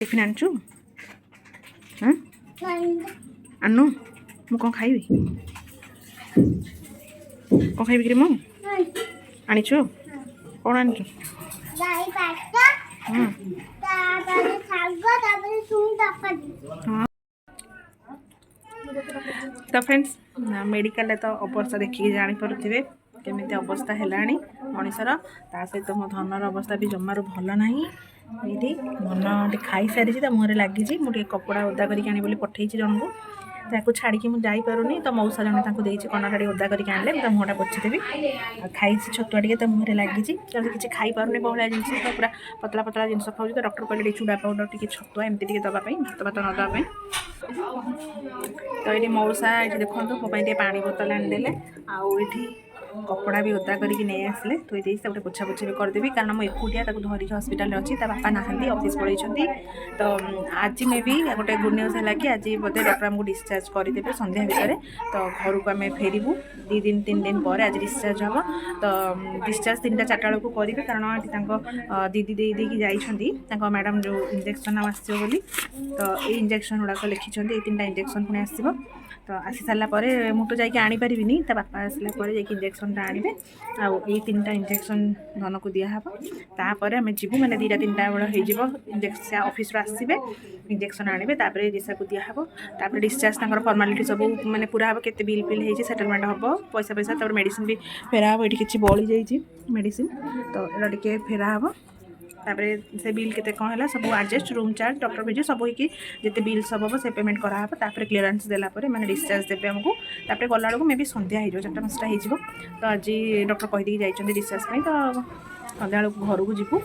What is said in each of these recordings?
Tiffin आनचु हाँ आनु मु कौन खाइबी कौन खाइबी कि मु आनिछु कौन आनिछु हाँ तो फ्रेंड्स मेडिकल तो अवस्था देखिए जापे केमी अवस्था है मनीषर ता सहित मो धनर अवस्था भी जमारू भल ना ये धन खाई सारी मुहर लगी मुझे कपड़ा ओदा कर पठे जन को ताकू छाड़ी मुझे तो मौसा जन देती कनटा टे ओदा कर मुहटा पोछीदेवी खाई छतुआ टे मुहर लगी किसी खाई पारे बहलिया जिन पूरा पतला पतला जिन खाऊ तो डॉक्टर कहले चूड़ा पाउडर टी छतुआ एमती दवाई भात भात न दवाई तो ये मौसा ये देखो मोपाई पानी बोतल आनीदे आठी कपड़ा भी ओदा करके नहीं आसले तो ये गोटे पोछापोछी भी करदेवी कारण मुझे एकुटिया धरिक हस्पिटाल अच्छी बापा नहांती ऑफिस पलैंती तो आज मे भी गोटे गुड न्यूज है कि आज बोधे डॉक्टर आमको डिस्चार्ज करदे संध्या भितर तो घर को आम फेरू 2 दिन 3 दिन पर आज डिस्चार्ज हम तो डिस्चार्ज 3टा 4टा बेलू करेंगे कारण दीदी देकी जाइए मैडम जो इंजेक्शन आसो बोली तो ये इंजेक्शन गुड़ाक लिखिं 3टा इंजेक्शन पुणी आसो तो आसी सारा मु तो जाकि आनीपारि ता बापा आसला इंजेक्शन आने आउ 3टा इंजेक्शन धन को दिहब तापर आम जीवु मैंने 2टा 3टा बेल हो इंजेक्शन ऑफिस आसबे इंजेक्शन आने तापर जेसा को दिहब तापर डिस्चार्ज फॉर्मालिटी सब मैंने पूरा हम केते बिल फिल हो सेटलमेंट हम पैसा पैसा तब मेडिसिन भी फेरा हम ये किसी बड़ी जाइए मेडिसिन तो यहाँ टे फेरा हम तापर से बिल केते कौन है सब एडजस्ट रूम चार्ज डॉक्टर भेजे सब होगी जिते बिल सब हम से पेमेंट कराब तापर क्लीयरेंस देलापर मैंने डिस्चार्ज देते आमको तापर गला बेलू मे भी संध्या हो 4टा 5टा हो तो आज डॉक्टर कहीदे जाइए डिस्चार्ज तो संध्या बेलू घर को जीवु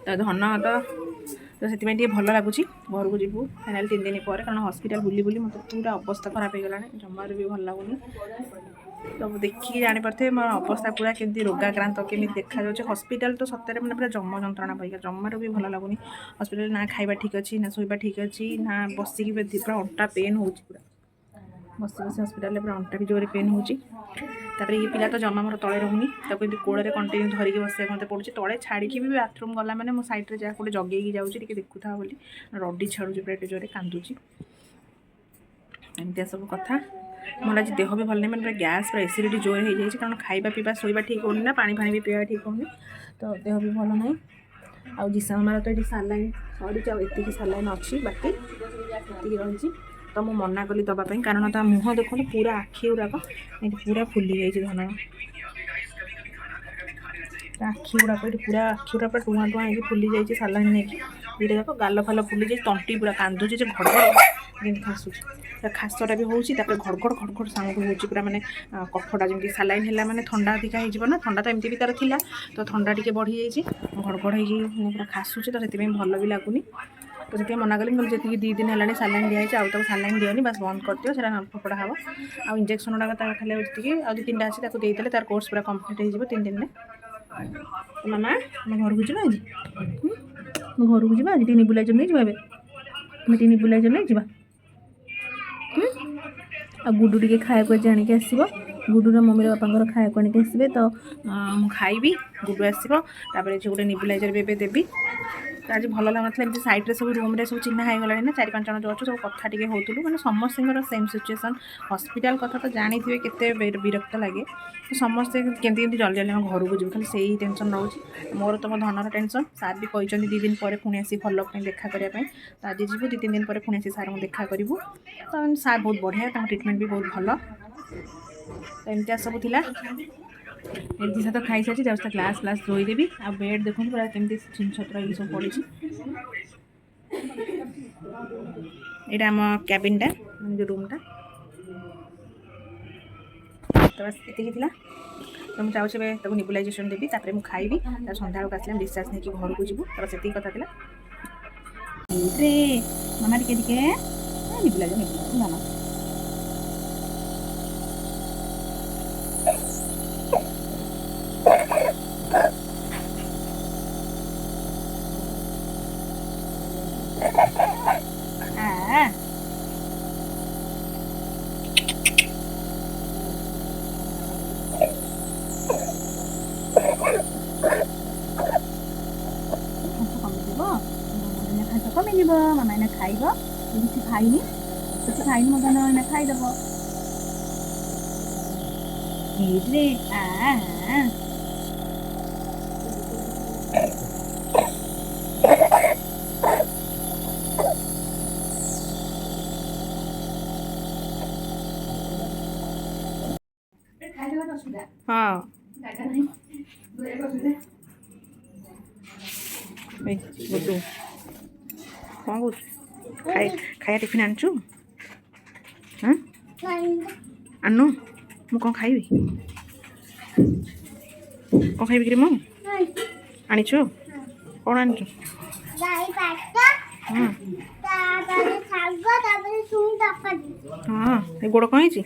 तो धन तो से भल लगुच घर को जीवु फाइनाल 3 दिन पर कारण हॉस्पिटल बुली बुली मतलब पूरा अवस्था खराब हो गला जमार भी भल लगुनि तो देखिए जानीपे मोर अवस्था पूरा केमती रोगाक्रांत केमी देखा हॉस्पिटल तो सत्य मैंने पूरा जम जंत्रणा पाइका जमार भी भल लगुनि हॉस्पिटल ना खाइबा ठीक अच्छी ना शोबा ठीक अच्छी ना बसिकी पूरा अंटा पेन हो पूरा बस बस हॉस्पिटल पूरा अंटा भी जोर पेन होपर ये पिला तो जमा मोर तले रोनी ताको कोड़े कंटिन्यू धरिकी बस मत पड़े तले छाड़ी भी बाथरूम गला मैंने मो साइड जहाँ गोटे जगेगी जाऊँगी देखुता बोली रडी छाड़ू पूरा एटे जोरे कांदुची एमती सब कथा मोर आज देह भी भल नहीं मैंने गैस पूरा एसिडिटी जोर हो जाए कारण खाइबा पीवा शोबा ठीक होनी ना पानी फानी भी पीवा ठीक होनी तो देह भी भल ना आउ जिसा हमारा तो ये सालाइन सरी एति सालाइन अच्छी बाकी रही तो मुझे मना कली दवापाई कारण ता मुँह देख पूरा आखि गुड़ाक पूरा फुली जाइए धन आखि गुड़ाक पूरा आखि गुड़ा पूरा टुआ टुआ हो फुली जाइए सालाइन नहीं 2टा जाक गाल फाल फुली जाए तंटी पूरा कांदुची घड़घड़ जमी खासुची खासटा भी होती घड़घड़ घड़घड़ साउंड हो पूरा मैंने कफटा जमी सालाइन है मैंने ठंडा अधिका हो ठंडा तो एमती भी तार थिला तो ठंडा टी बढ़ी जाइए घड़घड़ हो पूरा खासुची तो से भल भी लगुनि तो से मना कली जी 2 दिन है सालाइन दिखाई आउ तक सालाइन दियोनी बस बंद कर दियो से फपड़ा हम आ इंजेक्शन गुड़ाक खाली जी आ 2-3टा अच्छी देते तार कोर्स पूरा कम्प्लीट हो 3 दिन में मामा आम घर को जी आज घर को जी आज टी बुलाई नहीं जा तुम टी बुलाई नहीं जा आ गुडू टी खाया जाणी आसो गुडूर मम्मी बापा खाया आनिक आसबे तो मुझे खाइबी गुडू आसो गोटे निबुलाइजर भी देवी तो आज भल लगन एमती सैड्रे सब रूम सब चिन्ह हो गला ना 4-5 जन जो अच्छे सब कथा टे होलु मैंने समस्त सेम सिचुएसन हॉस्पिटल कथा तो जानी थे केते विरक्त लगे तो समस्ते केमती जल्दी जल्दी आम घर को जीव खाली से ही टेंशन रोचे मोर तो मो धनर टेंशन सार भी कहते 2 दिन पर पुणी आसी फॉलोअप देखा करने तो आज जीव 2-3 दिन पर पुणी आसी सार को देखा करूँ तो सार बहुत बढ़िया ट्रिटमेंट भी बहुत भल तो एमती सब थिला एमती तो खाई सारी जाऊँ ग्लास फ्लास धोईदेवी आ बेड देखो पूरा केमती छत्र ये सब पड़ी यहाँ आम कैबिनटा जो रूमटा तो बस ये तो मुझे चाहूँ निबुलाइजेसन देवी तापर मुझे खाइबी सन्ध्या बेलू आसले डिस्चार्ज नहीं घर को जीवु तो से कथा था मामा टिके निबुलाइजर मामा କମିଯିବ। ମାମା ଏଇନା ଖାଇବ। କିଛି ଖାଇନି ମୋ ଧନ ଏଇନା ଖାଇଦେବ। ଏଇରେ ହଁ ଗୁଡୁ କ'ଣ କହୁଛୁ? ଖାଇବା ଟିଫିନ୍ ଆଣିଛୁ? ଆଣୁ ମୁଁ କ'ଣ ଖାଇବି? କ'ଣ ଖାଇବି କିରେ ମୁଁ? ଆଣିଛୁ? କ'ଣ ଆଣିଛୁ? ହଁ ଏ ଗୋଡ଼ କ'ଣ ହେଇଛି?